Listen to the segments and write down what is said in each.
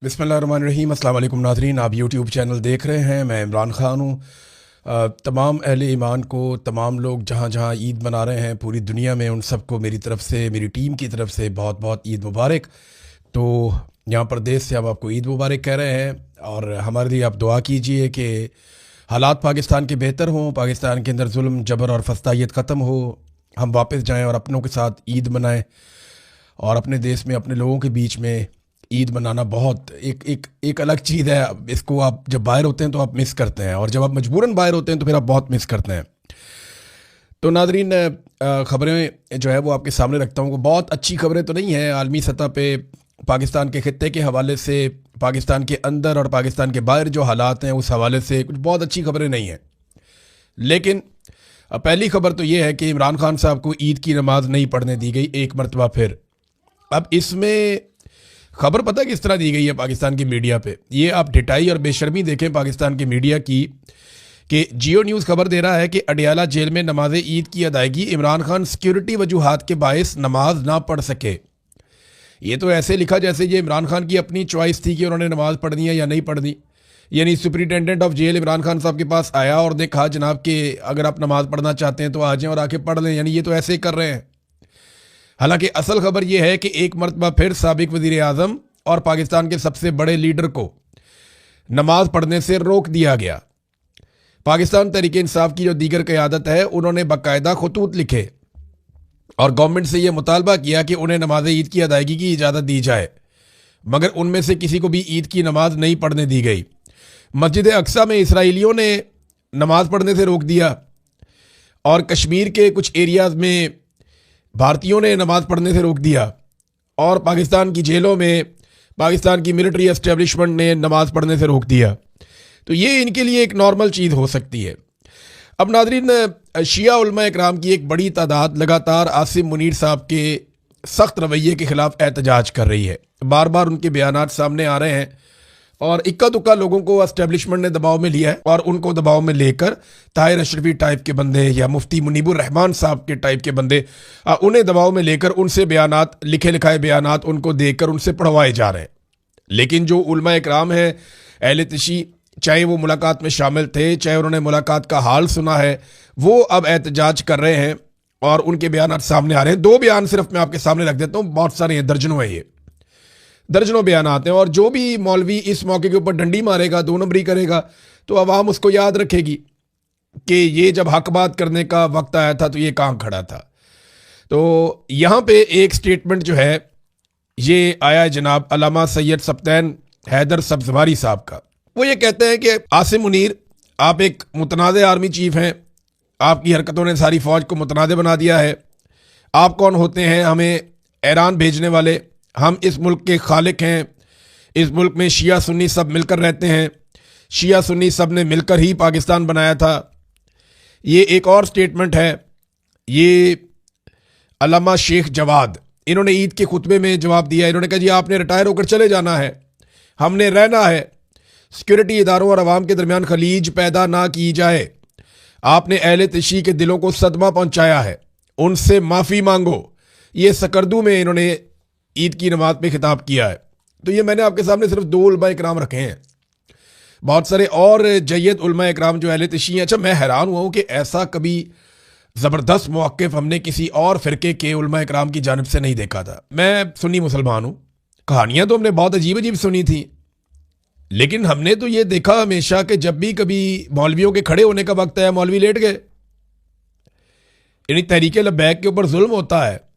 बिस्मिल्लाहिर्रहमानिर्रहीम। अस्सलाम वालेकुम नाज़रीन, आप यूट्यूब चैनल देख रहे हैं। मैं इमरान ख़ान हूँ। तमाम अहले ईमान को, तमाम लोग जहाँ जहाँ ईद मना रहे हैं पूरी दुनिया में, उन सबको मेरी तरफ़ से, मेरी टीम की तरफ़ से बहुत बहुत ईद मुबारक। तो यहाँ प्रदेश से हम आपको ईद मुबारक कह रहे हैं और हमारे लिए आप दुआ कीजिए कि हालात पाकिस्तान के बेहतर हों, पाकिस्तान के अंदर जुल्म जबर और फस्तायत ख़त्म हो, हम वापस जाएँ और अपनों के साथ ईद मनाएँ। और अपने देश में अपने लोगों के बीच में ईद मनाना बहुत एक एक एक अलग चीज़ है। इसको आप जब बाहर होते हैं तो आप मिस करते हैं, और जब आप मजबूरन बाहर होते हैं तो फिर आप बहुत मिस करते हैं। तो नादरीन, ख़बरें जो है वो आपके सामने रखता हूँ। बहुत अच्छी खबरें तो नहीं है आलमी सतह पे पाकिस्तान के ख़ित्ते के हवाले से, पाकिस्तान के अंदर और पाकिस्तान के बाहर जो हालात हैं उस हवाले से कुछ बहुत अच्छी खबरें नहीं हैं। लेकिन पहली खबर तो ये है कि इमरान खान साहब को ईद की नमाज़ नहीं पढ़ने दी गई एक मरतबा फिर। अब इसमें खबर पता किस तरह दी गई है पाकिस्तान की मीडिया पे, ये आप ढिठाई और बेशर्मी देखें पाकिस्तान की मीडिया की, कि जियो न्यूज़ खबर दे रहा है कि अडियाला जेल में नमाज ईद की अदायगी, इमरान खान सिक्योरिटी वजूहात के बायस नमाज ना पढ़ सके। ये तो ऐसे लिखा जैसे ये इमरान खान की अपनी चॉइस थी कि उन्होंने नमाज पढ़नी है या नहीं पढ़नी। यानी superintendent of jail Imran Khan साहब के पास आया और देखा जनाब कि अगर आप नमाज पढ़ना चाहते हैं तो आ जाएं और आके पढ़ लें। यानी ये तो ऐसे ही कर रहे हैं। हालांकि असल खबर यह है कि एक मरतबा फिर साबिक वज़ीर आज़म और पाकिस्तान के सबसे बड़े लीडर को नमाज पढ़ने से रोक दिया गया। पाकिस्तान तहरीक इंसाफ की जो दीगर क़यादत है, उन्होंने बाकायदा खतूत लिखे और गवर्नमेंट से यह मुतालबा किया कि उन्हें नमाज ईद की अदायगी की इजाज़त दी जाए, मगर उनमें से किसी को भी ईद की नमाज नहीं पढ़ने दी गई। मस्जिद अक्सा में इसराइलियों ने नमाज पढ़ने से रोक दिया और कश्मीर के कुछ एरियाज़ में भारतीयों ने नमाज पढ़ने से रोक दिया, और पाकिस्तान की जेलों में पाकिस्तान की मिलिट्री एस्टेब्लिशमेंट ने नमाज पढ़ने से रोक दिया। तो ये इनके लिए एक नॉर्मल चीज़ हो सकती है। अब नादरीन, शिया उलमा इकराम की एक बड़ी तादाद लगातार आसिम मुनीर साहब के सख्त रवैये के ख़िलाफ़ एहतजाज कर रही है। बार बार उनके बयानात सामने आ रहे हैं और इक्का दुक्का लोगों को एस्टेब्लिशमेंट ने दबाव में लिया है, और उनको दबाव में लेकर ताहिर अशरफी टाइप के बंदे या मुफ्ती मुनीबुर रहमान साहब के टाइप के बंदे, उन्हें दबाव में लेकर उनसे बयानात, लिखे लिखाए बयानात उनको देकर उनसे पढ़वाए जा रहे हैं। लेकिन जो उलमा इकराम है, अहले तशी, चाहे वो मुलाकात में शामिल थे, चाहे उन्होंने मुलाकात का हाल सुना है, वो अब एहतजाज कर रहे हैं और उनके बयानात सामने आ रहे हैं। 2 बयान सिर्फ मैं आपके सामने रख देता हूँ, बहुत सारे हैं, दर्जनों है, ये दर्जनों बयान आते हैं। और जो भी मौलवी इस मौके के ऊपर डंडी मारेगा, 2 नंबरी करेगा, तो अवाम उसको याद रखेगी कि ये जब हक बात करने का वक्त आया था तो ये कहाँ खड़ा था। तो यहाँ पे एक स्टेटमेंट जो है ये आया है जनाब अल्लामा सैयद सब्तैन हैदर सब्जवारी साहब का। वो ये कहते हैं कि आसिम मुनीर, आप एक मुतनाज़ आर्मी चीफ हैं, आपकी हरकतों ने सारी फ़ौज को मुतनाज़ बना दिया है। आप कौन होते हैं हमें ईरान भेजने वाले? हम इस मुल्क के खालिक हैं। इस मुल्क में शिया सुन्नी सब मिलकर रहते हैं, शिया सुन्नी सब ने मिलकर ही पाकिस्तान बनाया था। ये एक और स्टेटमेंट है, ये अल्लामा शेख जवाद, इन्होंने ईद के खुतबे में जवाब दिया। इन्होंने कहा जी आपने रिटायर होकर चले जाना है, हमने रहना है, सिक्योरिटी इदारों और अवाम के दरमियान खलीज पैदा ना की जाए। आपने अहले तशी के दिलों को सदमा पहुंचाया है, उनसे माफ़ी मांगो। ये सकरदू में इन्होंने ईद की नमाज पे खिताब किया है। तो ये मैंने आपके सामने सिर्फ 2 उलमा इकराम रखे हैं, बहुत सारे और जय्यद उलमा इकराम जो अहले तशी हैं। अच्छा, मैं हैरान हुआ हूँ कि ऐसा कभी ज़बरदस्त मौक़िफ़ हमने किसी और फ़िरके के उलमा इकराम की जानिब से नहीं देखा था। मैं सुन्नी मुसलमान हूँ, कहानियाँ तो हमने बहुत अजीब अजीब सुनी थी, लेकिन हमने तो ये देखा हमेशा कि जब भी कभी मौलवियों के खड़े होने का वक्त आया, मौलवी लेट गए। यानी तहरीके लब्बैक के ऊपर जुल्म होता है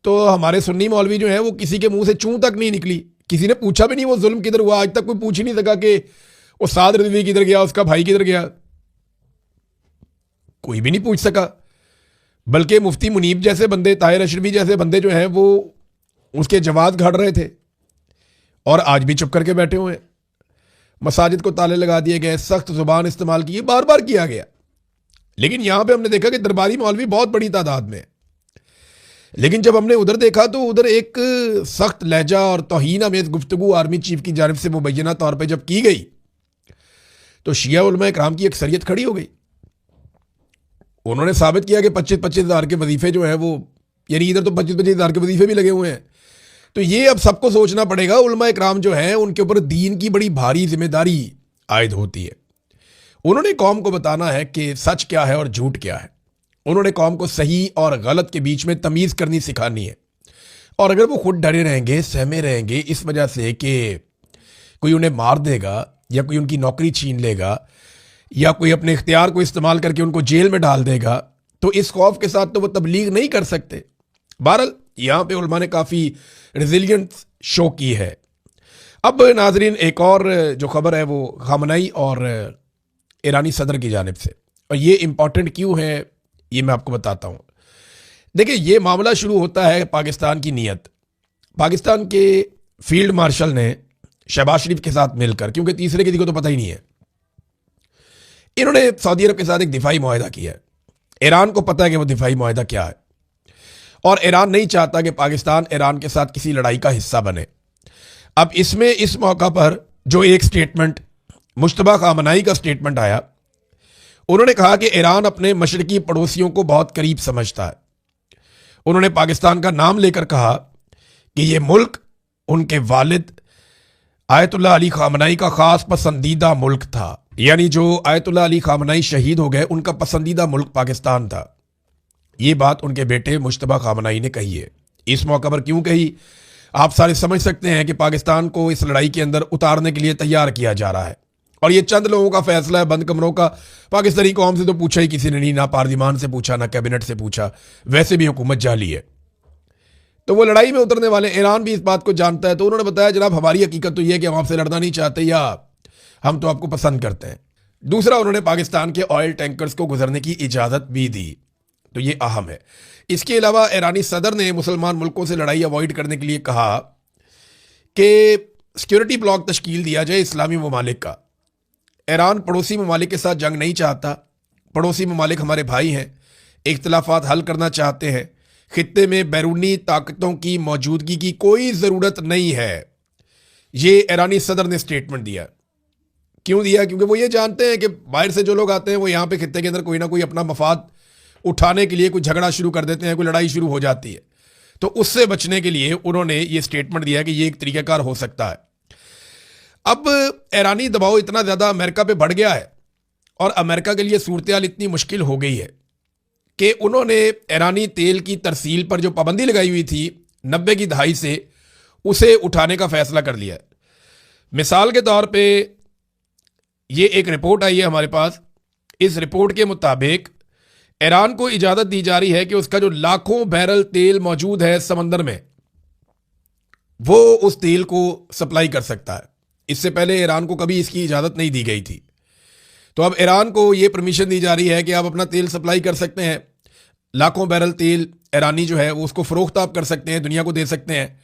तो हमारे सुन्नी मौलवी जो है वो किसी के मुंह से चूं तक नहीं निकली, किसी ने पूछा भी नहीं वो जुल्म किधर हुआ। आज तक कोई पूछ ही नहीं सका कि वो साद रिजवी किधर गया, उसका भाई किधर गया, कोई भी नहीं पूछ सका। बल्कि मुफ्ती मुनीब जैसे बंदे, ताहिर अशरफी जैसे बंदे जो हैं वो उसके जवाब घड़ रहे थे और आज भी चुप करके बैठे हुए हैं। मसाजिद को ताले लगा दिए गए, सख्त जुबान इस्तेमाल की, बार बार किया गया। लेकिन यहां पे हमने देखा कि दरबारी मौलवी बहुत बड़ी तादाद में। लेकिन जब हमने उधर देखा तो उधर एक सख्त लहजा और तौहीन आमेज गुफ्तगू आर्मी चीफ की जानिब से मुबैना तौर पर जब की गई तो शिया उलमा इकराम की अक्सरियत खड़ी हो गई। उन्होंने साबित किया कि 25-25 हज़ार के वजीफे जो हैं वो, यानी इधर तो 25-25 हज़ार के वजीफे भी लगे हुए हैं, तो ये अब सबको सोचना पड़ेगा, उलमा इकराम जो हैं उनके ऊपर दीन की बड़ी भारी जिम्मेदारी आयद होती है। उन्होंने कौम को बताना है कि सच क्या है और झूठ क्या है। उन्होंने कौम को सही और गलत के बीच में तमीज़ करनी सिखानी है। और अगर वो खुद डरे रहेंगे, सहमे रहेंगे इस वजह से कि कोई उन्हें मार देगा या कोई उनकी नौकरी छीन लेगा या कोई अपने इख्तियार को इस्तेमाल करके उनको जेल में डाल देगा, तो इस खौफ के साथ तो वो तबलीग नहीं कर सकते। बहरहाल यहाँ पे उलमा ने काफ़ी रेजिलियंस शो की है। अब नाजरीन, एक और जो खबर है वो खामनेई और ईरानी सदर की जानिब से, और ये इम्पॉर्टेंट क्यों है ये मैं आपको बताता हूँ। देखिए, ये मामला शुरू होता है पाकिस्तान की नीयत। पाकिस्तान के फील्ड मार्शल ने शहबाज शरीफ के साथ मिलकर, क्योंकि तीसरे किसी को तो पता ही नहीं है, इन्होंने सऊदी अरब के साथ एक दिफाई मुआहदा किया है। ईरान को पता है कि वो दिफाई मुआहदा क्या है, और ईरान नहीं चाहता कि पाकिस्तान ईरान के साथ किसी लड़ाई का हिस्सा बने। अब इसमें इस मौका पर जो एक स्टेटमेंट मुश्तबा खामनेई का स्टेटमेंट आया, उन्होंने कहा कि ईरान अपने मशरकी पड़ोसियों को बहुत करीब समझता है। उन्होंने पाकिस्तान का नाम लेकर कहा कि ये मुल्क उनके वालिद आयतुल्लाह अली खामनेई का खास पसंदीदा मुल्क था। यानी जो आयतुल्लाह अली खामनेई शहीद हो गए, उनका पसंदीदा मुल्क पाकिस्तान था। ये बात उनके बेटे मुश्तबा खामनेई ने कही है। इस मौका पर क्यों कही, आप सारे समझ सकते हैं कि पाकिस्तान को इस लड़ाई के अंदर उतारने के लिए तैयार किया जा रहा है, और ये चंद लोगों का फैसला है, बंद कमरों का। पाकिस्तानी कौम से तो पूछा ही किसी ने नहीं, ना पार्लिमान से पूछा, ना कैबिनेट से पूछा। वैसे भी हुकूमत जाली है, तो वो लड़ाई में उतरने वाले। ईरान भी इस बात को जानता है, तो उन्होंने बताया जनाब हमारी हकीकत तो ये है कि हम आपसे लड़ना नहीं चाहते, या हम तो आपको पसंद करते हैं। दूसरा, उन्होंने पाकिस्तान के ऑयल टैंकर्स को गुजरने की इजाज़त भी दी, तो ये अहम है। इसके अलावा ईरानी सदर ने मुसलमान मुल्कों से लड़ाई अवॉइड करने के लिए कहा कि सिक्योरिटी ब्लॉक तश्कील दिया जाए इस्लामी ममालिक का। ईरान पड़ोसी ममालिक के साथ जंग नहीं चाहता। पड़ोसी ममालिक हमारे भाई हैं, इख्तिलाफात हल करना चाहते हैं। खित्ते में बैरूनी ताकतों की मौजूदगी की कोई ज़रूरत नहीं है। ये ईरानी सदर ने स्टेटमेंट दिया। क्यों दिया? क्योंकि वो ये जानते हैं कि बाहर से जो लोग आते हैं वो यहाँ पे खित्ते के अंदर कोई ना कोई अपना मफाद उठाने के लिए कोई झगड़ा शुरू कर देते हैं, कोई लड़ाई शुरू हो जाती है। तो उससे बचने के लिए उन्होंने ये स्टेटमेंट दिया कि ये एक तरीक़ाकार हो सकता है। अब ईरानी दबाव इतना ज़्यादा अमेरिका पे बढ़ गया है, और अमेरिका के लिए सूरत हाल इतनी मुश्किल हो गई है कि उन्होंने ईरानी तेल की तरसील पर जो पाबंदी लगाई हुई थी 90 की दहाई से, उसे उठाने का फैसला कर लिया है। मिसाल के तौर पे ये एक रिपोर्ट आई है हमारे पास। इस रिपोर्ट के मुताबिक ईरान को इजाज़त दी जा रही है कि उसका जो लाखों बैरल तेल मौजूद है समंदर में, वो उस तेल को सप्लाई कर सकता है। इससे पहले ईरान को कभी इसकी इजाज़त नहीं दी गई थी। तो अब ईरान को ये परमिशन दी जा रही है कि आप अपना तेल सप्लाई कर सकते हैं। लाखों बैरल तेल ईरानी जो है वो उसको फ़रोख्त आप कर सकते हैं, दुनिया को दे सकते हैं,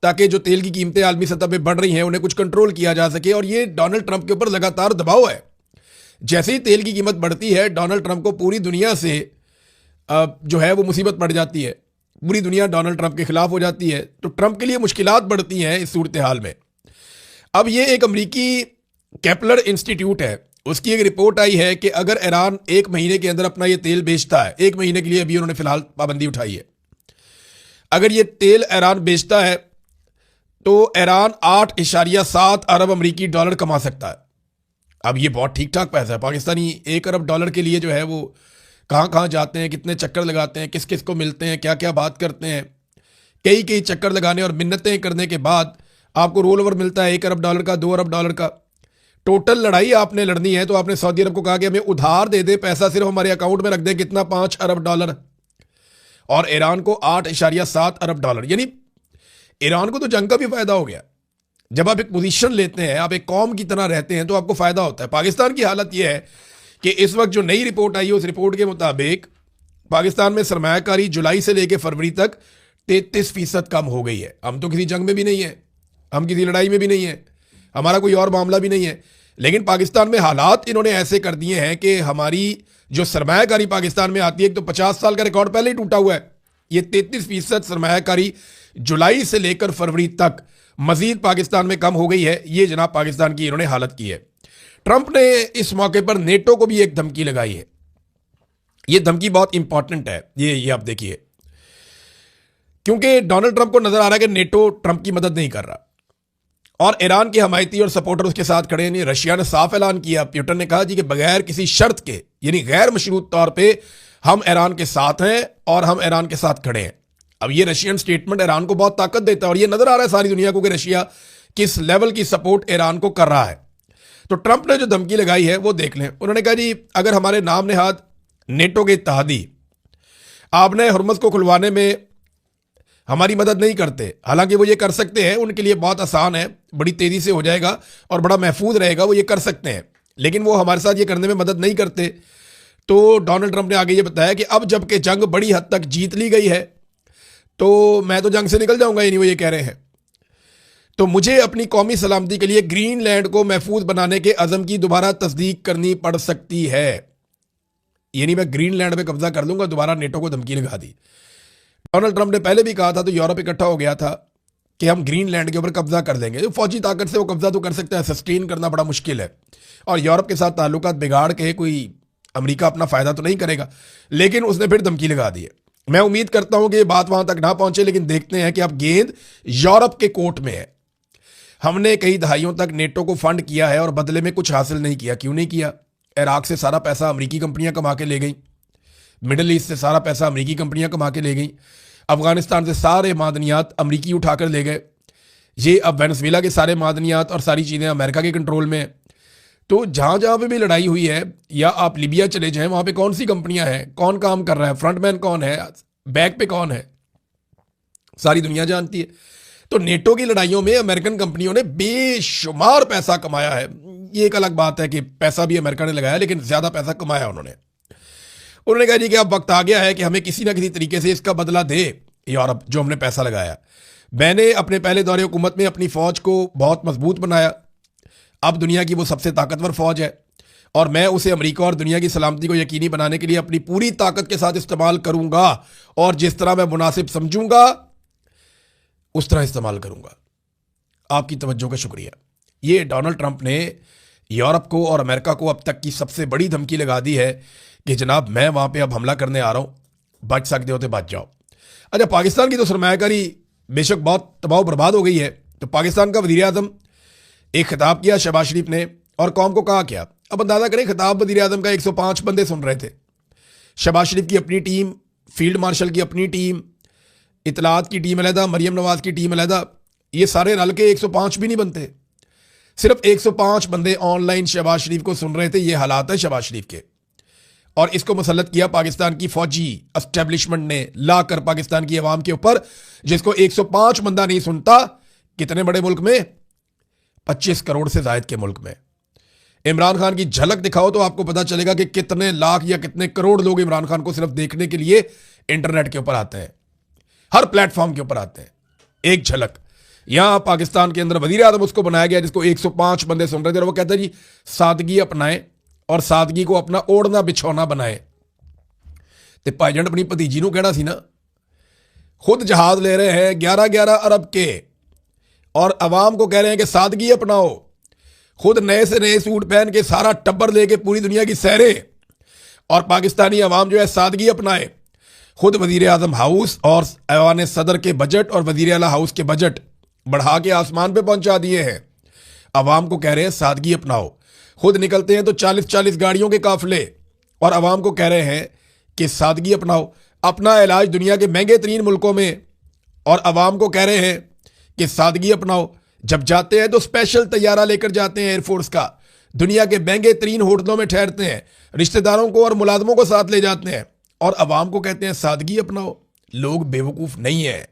ताकि जो तेल की कीमतें आलमी सतह पे बढ़ रही हैं उन्हें कुछ कंट्रोल किया जा सके। और ये डोनाल्ड ट्रंप के ऊपर लगातार दबाव है। जैसे ही तेल की कीमत बढ़ती है, डोनाल्ड ट्रंप को पूरी दुनिया से जो है वो मुसीबत पड़ जाती है। पूरी दुनिया डोनाल्ड ट्रंप के खिलाफ हो जाती है, तो ट्रंप के लिए मुश्किलात बढ़ती हैं इस सूरत हाल में। अब ये एक अमरीकी केपलर इंस्टीट्यूट है, उसकी एक रिपोर्ट आई है कि अगर ईरान 1 महीने के अंदर अपना ये तेल बेचता है, 1 महीने के लिए अभी उन्होंने फिलहाल पाबंदी उठाई है, अगर ये तेल ईरान बेचता है तो ईरान 8.7 अरब अमरीकी डॉलर कमा सकता है। अब ये बहुत ठीक ठाक पैसा है। पाकिस्तानी 1 अरब डॉलर के लिए जो है वो कहाँ कहाँ जाते हैं, कितने चक्कर लगाते हैं, किस किस को मिलते हैं, क्या क्या बात करते हैं। कई कई चक्कर लगाने और मिन्नतें करने के बाद आपको रोल ओवर मिलता है 1 अरब डॉलर का, 2 अरब डॉलर का। टोटल लड़ाई आपने लड़नी है तो आपने सऊदी अरब को कहा कि हमें उधार दे दे, पैसा सिर्फ हमारे अकाउंट में रख दे, कितना 5 अरब डॉलर, और ईरान को 8.7 अरब डॉलर। यानी ईरान को तो जंग का भी फायदा हो गया। जब आप एक पोजीशन लेते हैं, आप एक कौम की तरह रहते हैं, तो आपको फायदा होता है। पाकिस्तान की हालत यह है कि इस वक्त जो नई रिपोर्ट आई है, उस रिपोर्ट के मुताबिक पाकिस्तान में सरमायाकारी जुलाई से लेकर फरवरी तक 33% कम हो गई है। हम तो किसी जंग में भी नहीं है, हम किसी लड़ाई में भी नहीं है, हमारा कोई और मामला भी नहीं है, लेकिन पाकिस्तान में हालात इन्होंने ऐसे कर दिए हैं कि हमारी जो सरमायाकारी पाकिस्तान में आती है, एक तो 50 साल का रिकॉर्ड पहले ही टूटा हुआ है। ये 33% सरमायाकारी जुलाई से लेकर फरवरी तक मजीद पाकिस्तान में कम हो गई है। ये जनाब पाकिस्तान की इन्होंने हालत की है। ट्रंप ने इस मौके पर नेटो को भी एक धमकी लगाई है। ये धमकी बहुत इंपॉर्टेंट है। ये आप देखिए क्योंकि डोनाल्ड ट्रंप को नजर आ रहा है कि नेटो ट्रंप की मदद नहीं कर रहा और ईरान के हमायती और सपोर्टर उसके साथ खड़े हैं। रशिया ने साफ ऐलान किया, पुतिन ने कहा जी कि बगैर किसी शर्त के यानी गैर मशरूत तौर पे हम ईरान के साथ हैं और हम ईरान के साथ खड़े हैं। अब ये रशियन स्टेटमेंट ईरान को बहुत ताकत देता है और ये नजर आ रहा है सारी दुनिया को कि रशिया किस लेवल की सपोर्ट ईरान को कर रहा है। तो ट्रंप ने जो धमकी लगाई है वो देख लें। उन्होंने कहा जी अगर हमारे नाम नेहाद नेटो के इत्तेहादी आपने हुर्मुज़ को खुलवाने में हमारी मदद नहीं करते, हालांकि वो ये कर सकते हैं, उनके लिए बहुत आसान है, बड़ी तेजी से हो जाएगा और बड़ा महफूज रहेगा, वो ये कर सकते हैं, लेकिन वो हमारे साथ ये करने में मदद नहीं करते। तो डोनाल्ड ट्रंप ने आगे ये बताया कि अब जबकि जंग बड़ी हद तक जीत ली गई है तो मैं तो जंग से निकल जाऊंगा, यानी वो ये कह रहे हैं। तो मुझे अपनी कौमी सलामती के लिए ग्रीनलैंड को महफूज बनाने के अज़म की दोबारा तस्दीक करनी पड़ सकती है, यानी मैं ग्रीनलैंड पे कब्जा कर लूंगा। दोबारा नेटो को धमकी लगा दी। डोनाल्ड ट्रंप ने पहले भी कहा था, तो यूरोप इकट्ठा हो गया था कि हम ग्रीनलैंड के ऊपर कब्जा कर लेंगे। जो फौजी ताकत से वो कब्जा तो कर सकता है, सस्टेन करना बड़ा मुश्किल है और यूरोप के साथ ताल्लुकात बिगाड़ के कोई अमेरिका अपना फायदा तो नहीं करेगा, लेकिन उसने फिर धमकी लगा दी है। मैं उम्मीद करता हूं कि ये बात वहां तक ना पहुंचे, लेकिन देखते हैं कि अब गेंद यूरोप के कोर्ट में है। हमने कई दहाइयों तक नेटो को फंड किया है और बदले में कुछ हासिल नहीं किया। क्यों नहीं किया? इराक से सारा पैसा अमेरिकी कंपनियां कमा के ले गई, मिडल ईस्ट से सारा पैसा अमेरिकी कंपनियां कमा के ले गई, अफगानिस्तान से सारे मादनियात अमेरिकी उठाकर ले गए, ये अब वेनेजुएला के सारे मादनियात और सारी चीज़ें अमेरिका के कंट्रोल में है। तो जहाँ जहाँ पे भी लड़ाई हुई है, या आप लीबिया चले जाएं, वहाँ पे कौन सी कंपनियां हैं, कौन काम कर रहा है, फ्रंटमैन कौन है, बैक पे कौन है, सारी दुनिया जानती है। तो नेटो की लड़ाइयों में अमेरिकन कंपनियों ने बेशुमार पैसा कमाया है। ये एक अलग बात है कि पैसा भी अमेरिका ने लगाया, लेकिन ज़्यादा पैसा कमाया उन्होंने कहा जी कि अब वक्त आ गया है कि हमें किसी ना किसी तरीके से इसका बदला दे यूरोप, जो हमने पैसा लगाया। मैंने अपने पहले दौरे हुकूमत में अपनी फ़ौज को बहुत मजबूत बनाया, अब दुनिया की वो सबसे ताकतवर फ़ौज है और मैं उसे अमेरिका और दुनिया की सलामती को यकीनी बनाने के लिए अपनी पूरी ताकत के साथ इस्तेमाल करूंगा और जिस तरह मैं मुनासिब समझूंगा उस तरह इस्तेमाल करूंगा। आपकी तवज्जो का शुक्रिया। ये डोनाल्ड ट्रंप ने यूरोप को और अमेरिका को अब तक की सबसे बड़ी धमकी लगा दी है कि जनाब मैं वहां पे अब हमला करने आ रहा हूं, बच सकते हो तो बच जाओ। अच्छा, पाकिस्तान की तो सरमायाकारी बेशक बहुत तबाह बर्बाद हो गई है। तो पाकिस्तान का वज़ीर आज़म एक खिताब किया शहबाज शरीफ ने, और कौम को कहा क्या? अब अंदाज़ा करें, खिताब वज़ीर आज़म का 105 बंदे सुन रहे थे। शहबाज शरीफ की अपनी टीम, फील्ड मार्शल की अपनी टीम, इतलात की टीम अलहदा, मरियम नवाज़ की टीम अलहदा, ये सारे रल के 105 भी नहीं बनते। सिर्फ 105 बंदे ऑनलाइन शहबाज शरीफ को सुन रहे थे। ये हालात है शहबाज शरीफ के, और इसको मुसल्लत किया पाकिस्तान की फौजी एस्टेब्लिशमेंट ने लाकर पाकिस्तान की आवाम के ऊपर, जिसको 105 बंदा नहीं सुनता। कितने बड़े मुल्क में? 25 करोड़ से जायद के मुल्क में। इमरान खान की झलक दिखाओ तो आपको पता चलेगा कि कितने लाख या कितने करोड़ लोग इमरान खान को सिर्फ देखने के लिए इंटरनेट के ऊपर आते हैं, हर प्लेटफॉर्म के ऊपर आते हैं। एक झलक। यहां पाकिस्तान के अंदर वजीर आज़म उसको बनाया गया जिसको 105 बंदे सुन रहे थे, और वो कहते हैं जी सादगी अपनाएं और सादगी को अपना ओढ़ना बिछौना बनाए। तो भाईजान अपनी भतीजी को कहना सी ना, खुद जहाज ले रहे हैं 11-11 अरब के और अवाम को कह रहे हैं कि सादगी अपनाओ, खुद नए से नए सूट पहन के सारा टब्बर लेके पूरी दुनिया की सैरे, और पाकिस्तानी अवाम जो है सादगी अपनाए। खुद वजीर आज़म हाउस और ऐवान सदर के बजट और वजीर आला हाउस के बजट बढ़ा के आसमान पे पहुंचा दिए हैं। अवाम को कह रहे हैं सादगी अपनाओ। खुद निकलते हैं तो 40-40 गाड़ियों के काफिले और अवाम को कह रहे हैं कि सादगी अपनाओ। अपना इलाज दुनिया के महंगे तरीन मुल्कों में और अवाम को कह रहे हैं कि सादगी अपनाओ। जब जाते हैं तो स्पेशल तैयारा लेकर जाते हैं एयरफोर्स का, दुनिया के महंगे तरीन होटलों में ठहरते हैं, रिश्तेदारों को और मुलाजमों को साथ ले जाते हैं और अवाम को कहते हैं सादगी अपनाओ। लोग बेवकूफ़ नहीं है।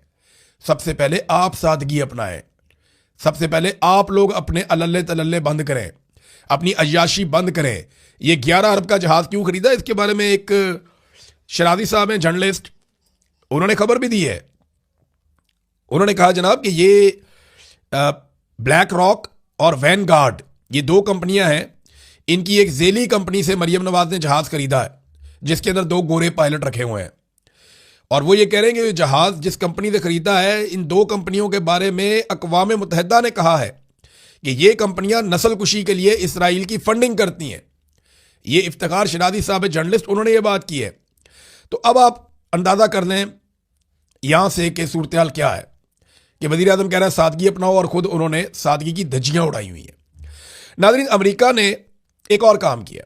सबसे पहले आप सादगी अपनाएं। सबसे पहले आप लोग अपने अल्ले तल्ले बंद करें, अपनी अय्याशी बंद करें। ये 11 अरब का जहाज क्यों खरीदा, इसके बारे में एक शराजी साहब हैं जर्नलिस्ट, उन्होंने खबर भी दी है। उन्होंने कहा जनाब कि ये ब्लैक रॉक और वैनगार्ड, ये 2 कंपनियां हैं, इनकी एक जेली कंपनी से मरियम नवाज ने जहाज खरीदा है जिसके अंदर 2 गोरे पायलट रखे हुए हैं। और वो ये कह रहे हैं कि जहाज जिस कंपनी से खरीदा है, इन 2 कंपनियों के बारे में अक़वाम मुत्तहिदा ने कहा है कि ये कंपनियां नस्ल कुशी के लिए इसराइल की फंडिंग करती हैं। ये इफ्तिखार शराजी साहब जर्नलिस्ट, उन्होंने ये बात की है। तो अब आप अंदाज़ा कर लें, यहाँ से कि सूरत हाल क्या है कि वज़ीर आज़म कह रहा है सादगी अपनाओ, और ख़ुद उन्होंने सादगी की धज्जियाँ उड़ाई हुई हैं। नाज़रीन, अमेरिका ने एक और काम किया,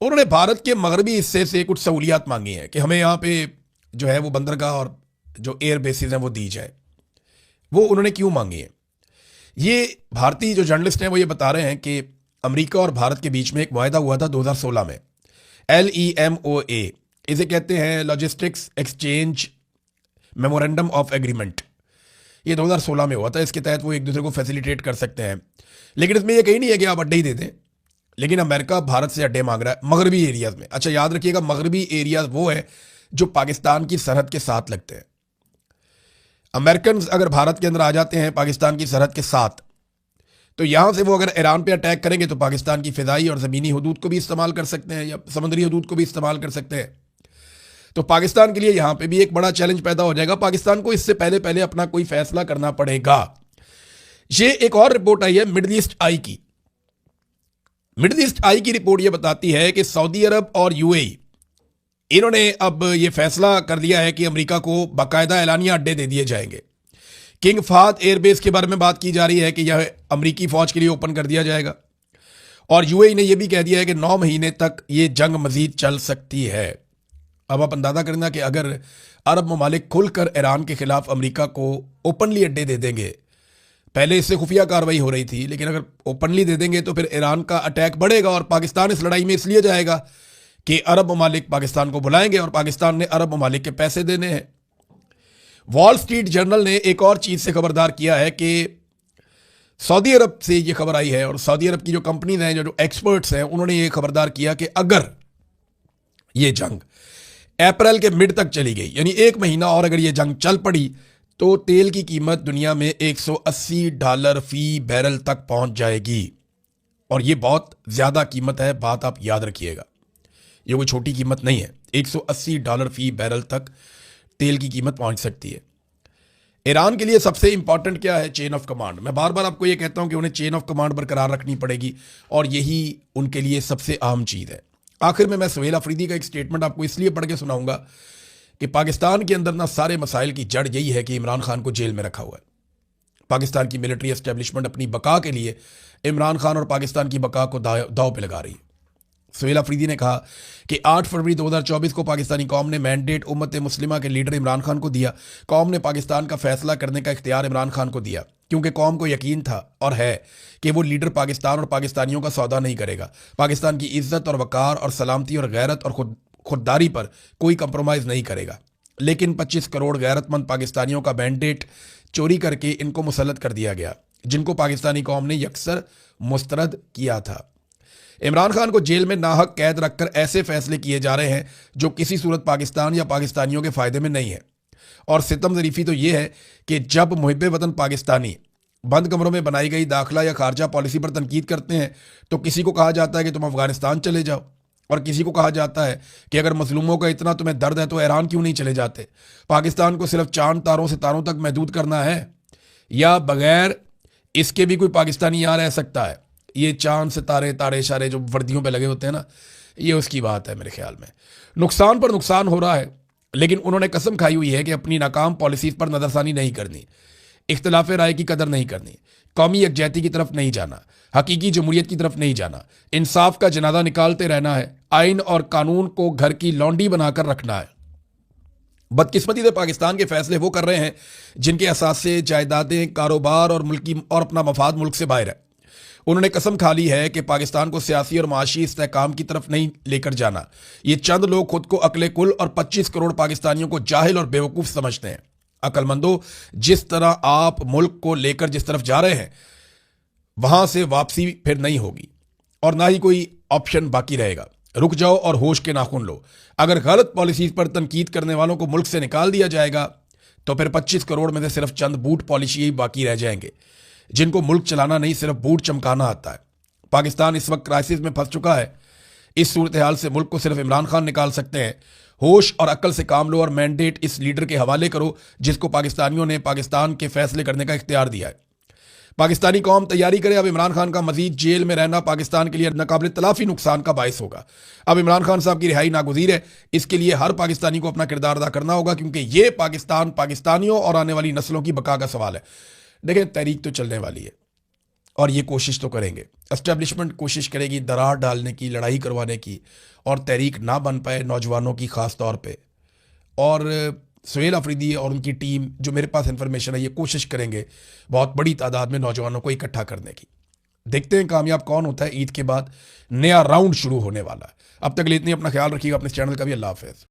उन्होंने भारत के मगरबी हिस्से से कुछ सहूलियात मांगी हैं कि हमें यहाँ पे जो है वो बंदरगाह और जो एयर बेसिस हैं वो दी जाए। वो उन्होंने क्यों मांगी है? ये भारतीय जो जर्नलिस्ट हैं वो ये बता रहे हैं कि अमेरिका और भारत के बीच में एक मुआहदा हुआ था 2016 में, LEMOA, इसे कहते हैं logistics exchange memorandum of agreement. ये 2016 में हुआ था। इसके तहत वो एक दूसरे को फैसिलिटेट कर सकते हैं, लेकिन इसमें ये कहीं नहीं है कि आप अड्डे ही दे दें। लेकिन अमेरिका भारत से अड्डे मांग रहा है मगरबी एरियाज में। अच्छा, याद रखिएगा, मगरबी एरियाज वो है जो पाकिस्तान की सरहद के साथ लगते हैं। अमेरिकन अगर भारत के अंदर आ जाते हैं पाकिस्तान की सरहद के साथ, तो यहां से वो अगर ईरान पे अटैक करेंगे तो पाकिस्तान की फिजाई और ज़मीनी हदूद को भी इस्तेमाल कर सकते हैं या समुद्री हदूद को भी इस्तेमाल कर सकते हैं। तो पाकिस्तान के लिए यहां पे भी एक बड़ा चैलेंज पैदा हो जाएगा। पाकिस्तान को इससे पहले पहले अपना कोई फैसला करना पड़ेगा। ये एक और रिपोर्ट आई है मिडल ईस्ट आई की। मिडल ईस्ट आई की रिपोर्ट ये बताती है कि सऊदी अरब और यूएई, इन्होंने अब ये फैसला कर दिया है कि अमेरिका को बाकायदा एलानिया अड्डे दे दिए जाएंगे। किंग फहद एयरबेस के बारे में बात की जा रही है कि यह अमेरिकी फौज के लिए ओपन कर दिया जाएगा, और यूएई ने यह भी कह दिया है कि 9 महीने तक ये जंग मजीद चल सकती है। अब आप अंदाजा करना कि अगर अरब ममालिक खुलकर ईरान के खिलाफ अमेरिका को ओपनली अड्डे दे देंगे, पहले इससे खुफिया कार्रवाई हो रही थी, लेकिन अगर ओपनली दे देंगे तो फिर ईरान का अटैक बढ़ेगा, और पाकिस्तान इस लड़ाई में इसलिए जाएगा कि अरब ममालिक पाकिस्तान को बुलाएंगे और पाकिस्तान ने अरब ममालिक के पैसे देने हैं। वॉल स्ट्रीट जर्नल ने एक और चीज से खबरदार किया है कि सऊदी अरब से ये खबर आई है, और सऊदी अरब की जो कंपनीज हैं, जो एक्सपर्ट्स हैं, उन्होंने ये खबरदार किया कि अगर ये जंग अप्रैल के मिड तक चली गई, यानी 1 महीना और अगर ये जंग चल पड़ी, तो तेल की कीमत दुनिया में $180 फी बैरल तक पहुंच जाएगी। और ये बहुत ज्यादा कीमत है, बात आप याद रखिएगा, ये कोई छोटी कीमत नहीं है। $180 फी बैरल तक तेल की कीमत पहुंच सकती है। ईरान के लिए सबसे इंपॉर्टेंट क्या है? Chain of command. मैं बार बार आपको ये कहता हूं कि उन्हें चेन ऑफ कमांड बरकरार रखनी पड़ेगी, और यही उनके लिए सबसे अहम चीज़ है। आखिर में मैं सुहेल अफरीदी का एक स्टेटमेंट आपको इसलिए पढ़ के सुनाऊंगा कि पाकिस्तान के अंदर ना सारे मसाइल की जड़ यही है कि इमरान खान को जेल में रखा हुआ है। पाकिस्तान की मिलिट्री एस्टेब्लिशमेंट अपनी बका के लिए इमरान खान और पाकिस्तान की बका को दाव पे लगा रही है। सुहेल अफरीदी ने कहा कि 8 फरवरी 2024 को पाकिस्तानी कौम ने मैंडेट उम्मत मुस्लिमा के लीडर इमरान खान को दिया। कौम ने पाकिस्तान का फैसला करने का इख्तियार इमरान खान को दिया, क्योंकि कौम को यकीन था और है कि वो लीडर पाकिस्तान और पाकिस्तानियों का सौदा नहीं करेगा। पाकिस्तान की इज्जत और वकार और सलामती और गैरत और खुददारी पर कोई कंप्रोमाइज़ नहीं करेगा। लेकिन 25 करोड़ गैरतमंद पाकिस्तानियों का मैंडेट चोरी करके इनको मुसल्लत कर दिया गया, जिनको पाकिस्तानी कौम ने यकसर मुस्तरद किया था। इमरान खान को जेल में नाहक कैद रखकर ऐसे फैसले किए जा रहे हैं जो किसी सूरत पाकिस्तान या पाकिस्तानियों के फ़ायदे में नहीं है। और सितम ज़रीफ़ी तो ये है कि जब मुहिब्बे वतन पाकिस्तानी बंद कमरों में बनाई गई दाखिला या खारजा पॉलिसी पर तनकीद करते हैं, तो किसी को कहा जाता है कि तुम अफ़गानिस्तान चले जाओ, और किसी को कहा जाता है कि अगर मजलूमों का इतना तुम्हें दर्द है तो ईरान क्यों नहीं चले जाते। पाकिस्तान को सिर्फ चांद तारों सितारों तक महदूद करना है, या बगैर इसके भी कोई पाकिस्तानी यहाँ रह सकता है? ये चांद सितारे तारे इशारे जो वर्दियों पे लगे होते हैं ना, ये उसकी बात है। मेरे ख्याल में नुकसान पर नुकसान हो रहा है, लेकिन उन्होंने कसम खाई हुई है कि अपनी नाकाम पॉलिसीज पर नज़रसानी नहीं करनी, इख्तलाफ राय की कदर नहीं करनी, कौमी यकजहती की तरफ नहीं जाना, हकीकी जमहूरियत की तरफ नहीं जाना, इंसाफ का जनाजा निकालते रहना है, आइन और कानून को घर की लौंडी बनाकर रखना है। बदकिस्मती से पाकिस्तान के फैसले वो कर रहे हैं जिनके असासे, जायदादें, कारोबार और मुल्की और अपना मफाद मुल्क से बाहर है। उन्होंने कसम खा ली है कि पाकिस्तान को सियासी और माशी इस्तेहकाम की तरफ नहीं लेकर जाना। ये चंद लोग खुद को अकले कुल और 25 करोड़ पाकिस्तानियों को जाहिल और बेवकूफ़ समझते हैं। अकलमंदो, जिस तरह आप मुल्क को लेकर जिस तरफ जा रहे हैं, वहां से वापसी फिर नहीं होगी और ना ही कोई ऑप्शन बाकी रहेगा। रुक जाओ और होश के नाखून लो। अगर गलत पॉलिसीज पर तनकीद करने वालों को मुल्क से निकाल दिया जाएगा तो फिर 25 करोड़ में से सिर्फ चंद बूट पॉलिसी ही बाकी रह जाएंगे, जिनको मुल्क चलाना नहीं सिर्फ बूट चमकाना आता है। पाकिस्तान इस वक्त क्राइसिस में फंस चुका है। इस सूरत हाल से मुल्क को सिर्फ इमरान खान निकाल सकते हैं। होश और अक्ल से काम लो और मैंडेट इस लीडर के हवाले करो जिसको पाकिस्तानियों ने पाकिस्तान के फैसले करने का इख्तियार दिया है। पाकिस्तानी कौम तैयारी करे, अब इमरान खान का मजीद जेल में रहना पाकिस्तान के लिए नाकाबिल तलाफी नुकसान का बायस होगा। अब इमरान खान साहब की रिहाई नागुज़ीर है, इसके लिए हर पाकिस्तानी को अपना किरदार अदा करना होगा, क्योंकि ये पाकिस्तान, पाकिस्तानियों और आने वाली नस्लों की बका का सवाल है। देखें, तहरीक तो चलने वाली है और ये कोशिश तो करेंगे, एस्टेब्लिशमेंट कोशिश करेगी दरार डालने की, लड़ाई करवाने की, और तहरीक ना बन पाए नौजवानों की ख़ास तौर पे। और सुहेल अफरीदी और उनकी टीम, जो मेरे पास इंफॉर्मेशन है, ये कोशिश करेंगे बहुत बड़ी तादाद में नौजवानों को इकट्ठा करने की। देखते हैं कामयाब कौन होता है। ईद के बाद नया राउंड शुरू होने वाला है। अब तक के लिए इतनी, अपना ख्याल रखिएगा, अपने चैनल का भी। अल्लाह हाफ़िज़।